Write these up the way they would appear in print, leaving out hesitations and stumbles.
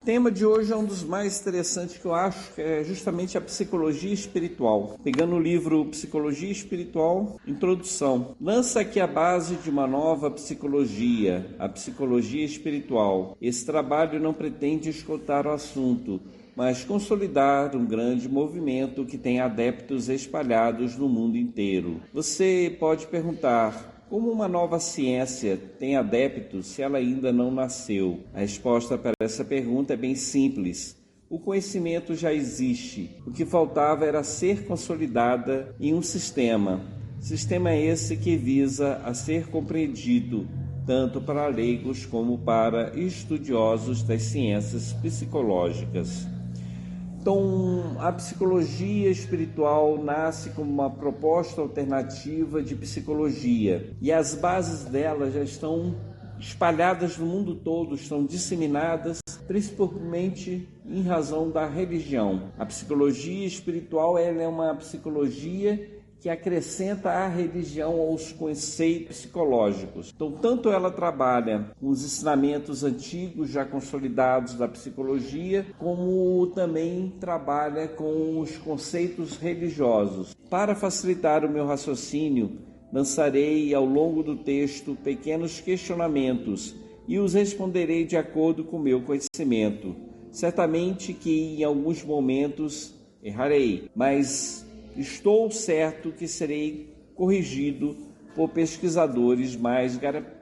O tema de hoje é um dos mais interessantes que eu acho, que é justamente a psicologia espiritual. Pegando o livro Psicologia Espiritual, Introdução. Lança aqui a base de uma nova psicologia, a psicologia espiritual. Esse trabalho não pretende esgotar o assunto, mas consolidar um grande movimento que tem adeptos espalhados no mundo inteiro. Você pode perguntar: como uma nova ciência tem adeptos se ela ainda não nasceu? A resposta para essa pergunta é bem simples. O conhecimento já existe. O que faltava era ser consolidada em um sistema. Sistema esse que visa a ser compreendido tanto para leigos como para estudiosos das ciências psicológicas. Então, a psicologia espiritual nasce como uma proposta alternativa de psicologia e as bases dela já estão espalhadas no mundo todo, estão disseminadas principalmente em razão da religião. A psicologia espiritual ela é uma psicologia que acrescenta a religião aos conceitos psicológicos. Então, tanto ela trabalha com os ensinamentos antigos já consolidados da psicologia, como também trabalha com os conceitos religiosos. Para facilitar o meu raciocínio, lançarei ao longo do texto pequenos questionamentos e os responderei de acordo com o meu conhecimento. Certamente que em alguns momentos errarei, mas estou certo que serei corrigido por pesquisadores mais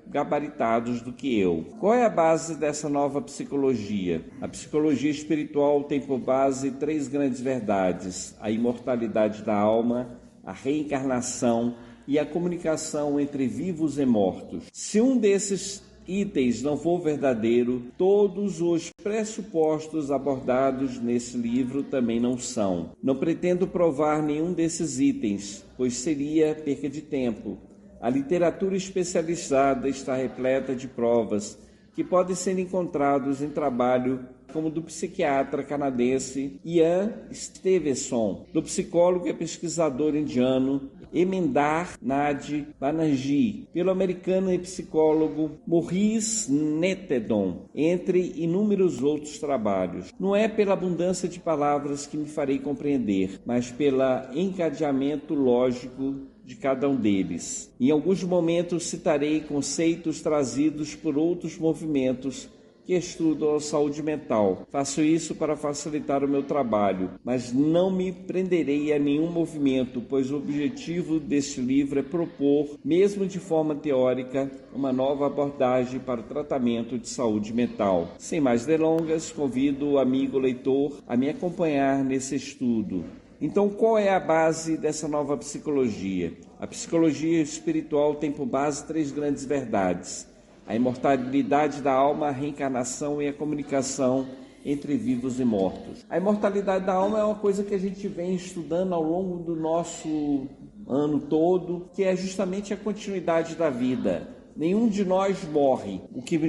gabaritados do que eu. Qual é a base dessa nova psicologia? A psicologia espiritual tem por base 3 grandes verdades: a imortalidade da alma, a reencarnação e a comunicação entre vivos e mortos. Se um desses itens não for verdadeiro, todos os pressupostos abordados nesse livro também não são. Não pretendo provar nenhum desses itens, pois seria perca de tempo. A literatura especializada está repleta de provas que podem ser encontrados em trabalho como do psiquiatra canadense Ian Stevenson, do psicólogo e pesquisador indiano Emendar Nath Banerjee, pelo americano e psicólogo Maurice Nettedon, entre inúmeros outros trabalhos. Não é pela abundância de palavras que me farei compreender, mas pelo encadeamento lógico de cada um deles. Em alguns momentos citarei conceitos trazidos por outros movimentos que estudam a saúde mental. Faço isso para facilitar o meu trabalho, mas não me prenderei a nenhum movimento, pois o objetivo deste livro é propor, mesmo de forma teórica, uma nova abordagem para o tratamento de saúde mental. Sem mais delongas, convido o amigo leitor a me acompanhar nesse estudo. Então, qual é a base dessa nova psicologia? A psicologia espiritual tem por base 3 grandes verdades: a imortalidade da alma, a reencarnação e a comunicação entre vivos e mortos. A imortalidade da alma é uma coisa que a gente vem estudando ao longo do nosso ano todo, que é justamente a continuidade da vida. Nenhum de nós morre. O que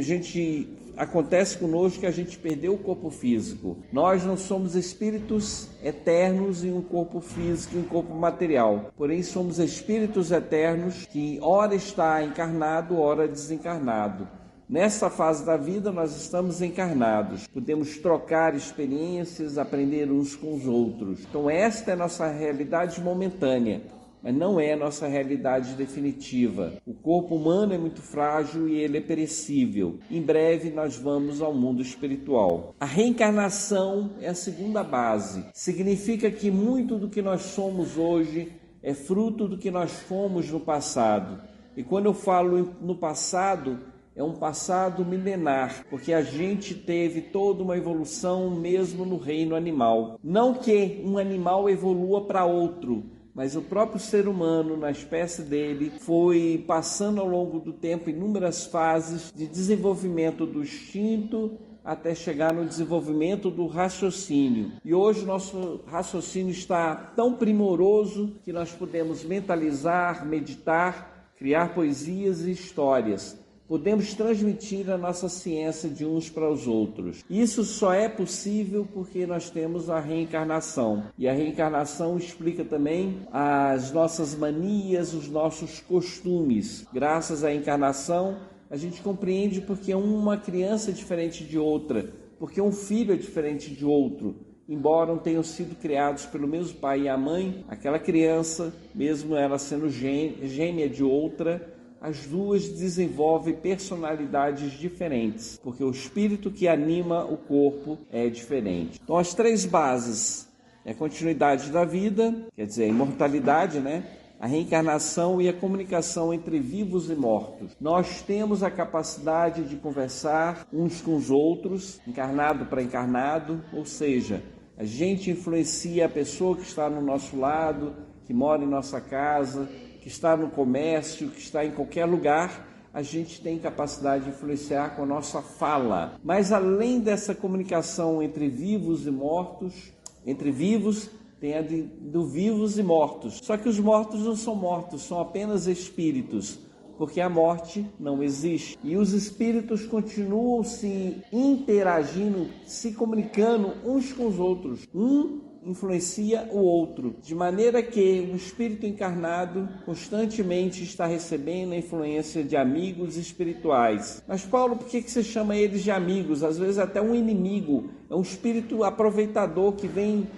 acontece conosco é que a gente perdeu o corpo físico. Nós não somos espíritos eternos em um corpo físico, em um corpo material. Porém, somos espíritos eternos que ora está encarnado, ora desencarnado. Nessa fase da vida nós estamos encarnados. Podemos trocar experiências, aprender uns com os outros. Então esta é a nossa realidade momentânea, mas não é a nossa realidade definitiva. O corpo humano é muito frágil e ele é perecível. Em breve nós vamos ao mundo espiritual. A reencarnação é a segunda base. Significa que muito do que nós somos hoje é fruto do que nós fomos no passado. E quando eu falo no passado, é um passado milenar, porque a gente teve toda uma evolução mesmo no reino animal. Não que um animal evolua para outro, mas o próprio ser humano, na espécie dele, foi passando ao longo do tempo inúmeras fases de desenvolvimento do instinto até chegar no desenvolvimento do raciocínio. E hoje nosso raciocínio está tão primoroso que nós podemos mentalizar, meditar, criar poesias e histórias. Podemos transmitir a nossa ciência de uns para os outros. Isso só é possível porque nós temos a reencarnação. E a reencarnação explica também as nossas manias, os nossos costumes. Graças à encarnação, a gente compreende porque uma criança é diferente de outra, porque um filho é diferente de outro. Embora não tenham sido criados pelo mesmo pai e a mãe, aquela criança, mesmo ela sendo gêmea de outra, as duas desenvolvem personalidades diferentes, porque o espírito que anima o corpo é diferente. Então, as três bases é a continuidade da vida, quer dizer, a imortalidade, a reencarnação e a comunicação entre vivos e mortos. Nós temos a capacidade de conversar uns com os outros, encarnado para encarnado, ou seja, a gente influencia a pessoa que está no nosso lado, que mora em nossa casa, que está no comércio, que está em qualquer lugar. A gente tem capacidade de influenciar com a nossa fala. Mas além dessa comunicação entre vivos e mortos, entre vivos, tem a do vivos e mortos. Só que os mortos não são mortos, são apenas espíritos, porque a morte não existe. E os espíritos continuam se interagindo, se comunicando uns com os outros. Um influencia o outro, de maneira que um espírito encarnado constantemente está recebendo a influência de amigos espirituais. Mas Paulo, por que você chama eles de amigos? Às vezes até um inimigo, é um espírito aproveitador que vem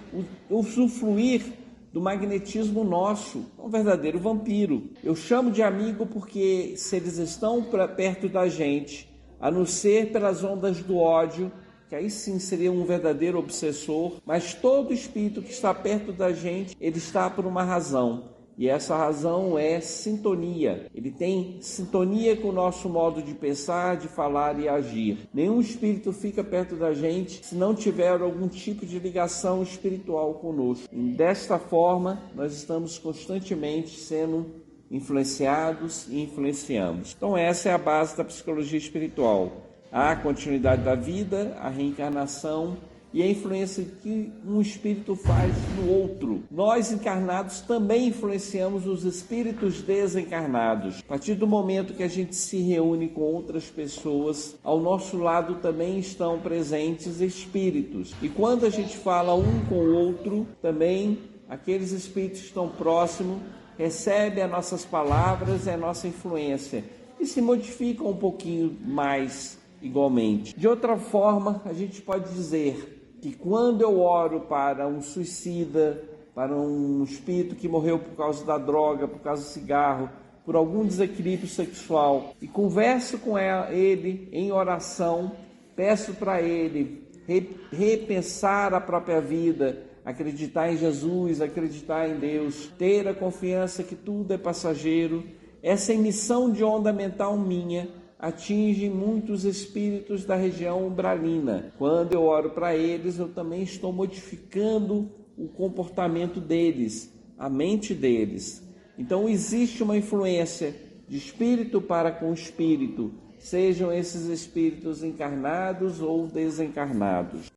usufruir do magnetismo nosso, um verdadeiro vampiro. Eu chamo de amigo porque se eles estão perto da gente, a não ser pelas ondas do ódio, que aí sim seria um verdadeiro obsessor, mas todo espírito que está perto da gente, ele está por uma razão, e essa razão é sintonia. Ele tem sintonia com o nosso modo de pensar, de falar e agir. Nenhum espírito fica perto da gente se não tiver algum tipo de ligação espiritual conosco. E desta forma, nós estamos constantemente sendo influenciados e influenciamos. Então essa é a base da psicologia espiritual. A continuidade da vida, a reencarnação e a influência que um espírito faz no outro. Nós encarnados também influenciamos os espíritos desencarnados. A partir do momento que a gente se reúne com outras pessoas, ao nosso lado também estão presentes espíritos. E quando a gente fala um com o outro, também aqueles espíritos que estão próximos recebem as nossas palavras e a nossa influência e se modificam um pouquinho mais igualmente. De outra forma, a gente pode dizer que quando eu oro para um suicida, para um espírito que morreu por causa da droga, por causa do cigarro, por algum desequilíbrio sexual, e converso com ele em oração, peço para ele repensar a própria vida, acreditar em Jesus, acreditar em Deus, ter a confiança que tudo é passageiro, essa emissão de onda mental minha atinge muitos espíritos da região umbralina. Quando eu oro para eles, eu também estou modificando o comportamento deles, a mente deles. Então existe uma influência de espírito para com espírito, sejam esses espíritos encarnados ou desencarnados.